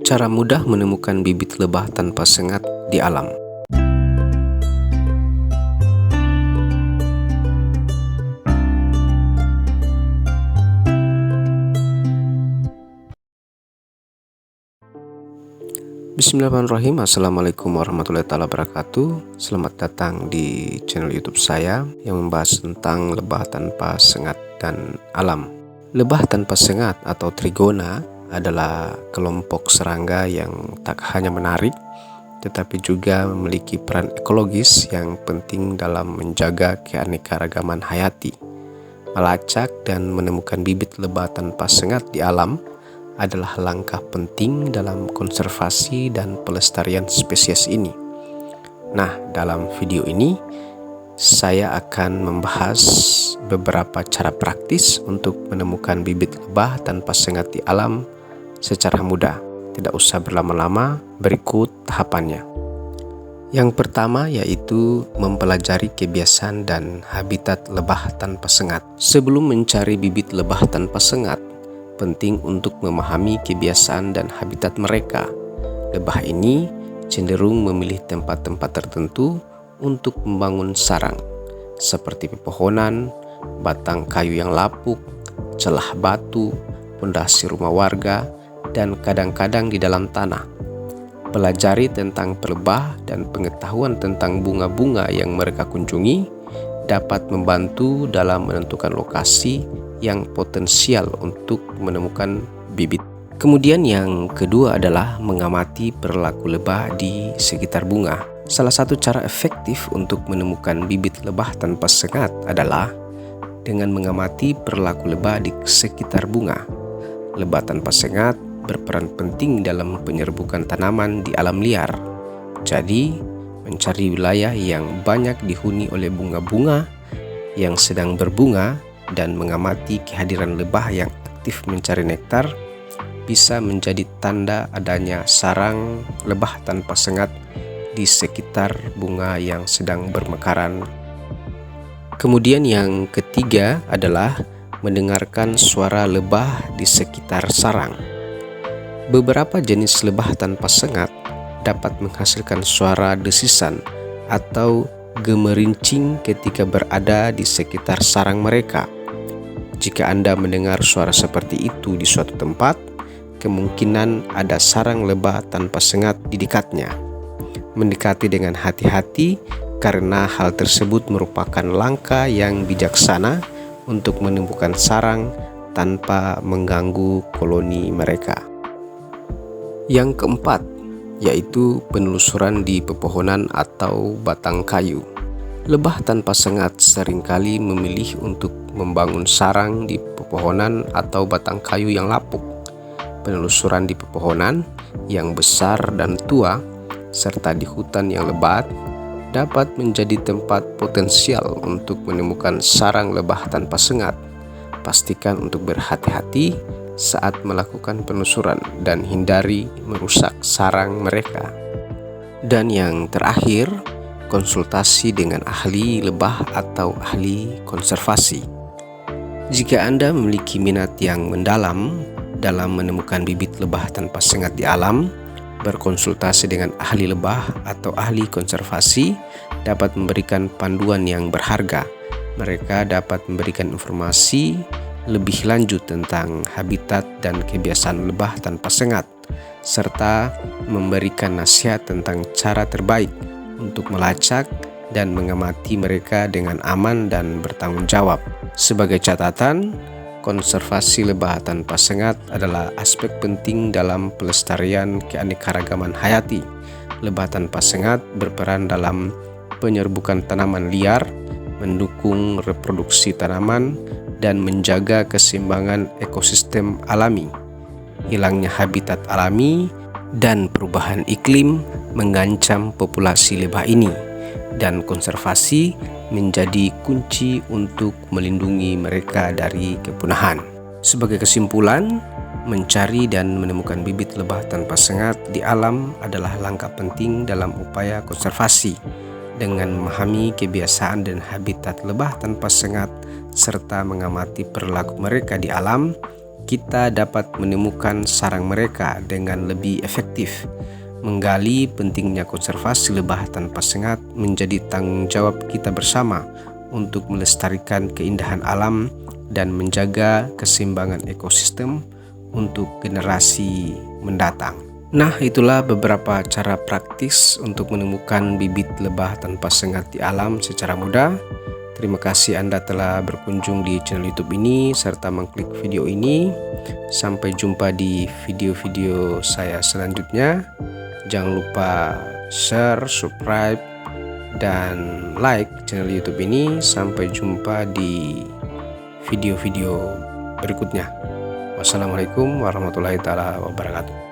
Cara mudah menemukan bibit lebah tanpa sengat di alam. Bismillahirrahmanirrahim. Assalamualaikum warahmatullahi wabarakatuh. Selamat datang di channel YouTube saya yang membahas tentang lebah tanpa sengat dan alam. Lebah tanpa sengat atau trigona adalah kelompok serangga yang tak hanya menarik, tetapi juga memiliki peran ekologis yang penting dalam menjaga keanekaragaman hayati. Melacak dan menemukan bibit lebah tanpa sengat di alam adalah langkah penting dalam konservasi dan pelestarian spesies ini. Nah, dalam video ini saya akan membahas beberapa cara praktis untuk menemukan bibit lebah tanpa sengat di alam secara mudah. Tidak usah berlama-lama, berikut tahapannya. Yang pertama yaitu mempelajari kebiasaan dan habitat lebah tanpa sengat. Sebelum mencari bibit lebah tanpa sengat, penting untuk memahami kebiasaan dan habitat mereka. Lebah ini cenderung memilih tempat-tempat tertentu untuk membangun sarang, seperti pepohonan, batang kayu yang lapuk, celah batu, pondasi rumah warga, dan kadang-kadang di dalam tanah. Pelajari tentang lebah dan pengetahuan tentang bunga-bunga yang mereka kunjungi dapat membantu dalam menentukan lokasi yang potensial untuk menemukan bibit. Kemudian yang kedua adalah mengamati perilaku lebah di sekitar bunga. Salah satu cara efektif untuk menemukan bibit lebah tanpa sengat adalah dengan mengamati perilaku lebah di sekitar bunga. Lebah tanpa sengat berperan penting dalam penyerbukan tanaman di alam liar. Jadi, mencari wilayah yang banyak dihuni oleh bunga-bunga yang sedang berbunga dan mengamati kehadiran lebah yang aktif mencari nektar bisa menjadi tanda adanya sarang lebah tanpa sengat di sekitar bunga yang sedang bermekaran. Kemudian yang ketiga adalah mendengarkan suara lebah di sekitar sarang. Beberapa jenis lebah tanpa sengat dapat menghasilkan suara desisan atau gemerincing ketika berada di sekitar sarang mereka. Jika Anda mendengar suara seperti itu di suatu tempat, kemungkinan ada sarang lebah tanpa sengat di dekatnya. Mendekati dengan hati-hati karena hal tersebut merupakan langkah yang bijaksana untuk menemukan sarang tanpa mengganggu koloni mereka. Yang keempat, yaitu penelusuran di pepohonan atau batang kayu. Lebah tanpa sengat seringkali memilih untuk membangun sarang di pepohonan atau batang kayu yang lapuk. Penelusuran di pepohonan yang besar dan tua, serta di hutan yang lebat, dapat menjadi tempat potensial untuk menemukan sarang lebah tanpa sengat. Pastikan untuk berhati-hati saat melakukan penelusuran dan hindari merusak sarang mereka. Dan yang terakhir, konsultasi dengan ahli lebah atau ahli konservasi. Jika Anda memiliki minat yang mendalam dalam menemukan bibit lebah tanpa sengat di alam, berkonsultasi dengan ahli lebah atau ahli konservasi dapat memberikan panduan yang berharga. Mereka dapat memberikan informasi lebih lanjut tentang habitat dan kebiasaan lebah tanpa sengat, serta memberikan nasihat tentang cara terbaik untuk melacak dan mengamati mereka dengan aman dan bertanggung jawab. Sebagai catatan, konservasi lebah tanpa sengat adalah aspek penting dalam pelestarian keanekaragaman hayati. Lebah tanpa sengat berperan dalam penyerbukan tanaman liar, mendukung reproduksi tanaman, dan menjaga keseimbangan ekosistem alami. Hilangnya habitat alami dan perubahan iklim mengancam populasi lebah ini, dan konservasi menjadi kunci untuk melindungi mereka dari kepunahan. Sebagai kesimpulan, mencari dan menemukan bibit lebah tanpa sengat di alam adalah langkah penting dalam upaya konservasi. Dengan memahami kebiasaan dan habitat lebah tanpa sengat serta mengamati perilaku mereka di alam, kita dapat menemukan sarang mereka dengan lebih efektif. Menggali pentingnya konservasi lebah tanpa sengat menjadi tanggung jawab kita bersama untuk melestarikan keindahan alam dan menjaga keseimbangan ekosistem untuk generasi mendatang. Nah, itulah beberapa cara praktis untuk menemukan bibit lebah tanpa sengat di alam secara mudah. Terima kasih Anda telah berkunjung di channel YouTube ini serta mengklik video ini. Sampai jumpa di video-video saya selanjutnya. Jangan lupa share, subscribe, dan like channel YouTube ini. Sampai jumpa di video-video berikutnya. Wassalamualaikum warahmatullahi wabarakatuh.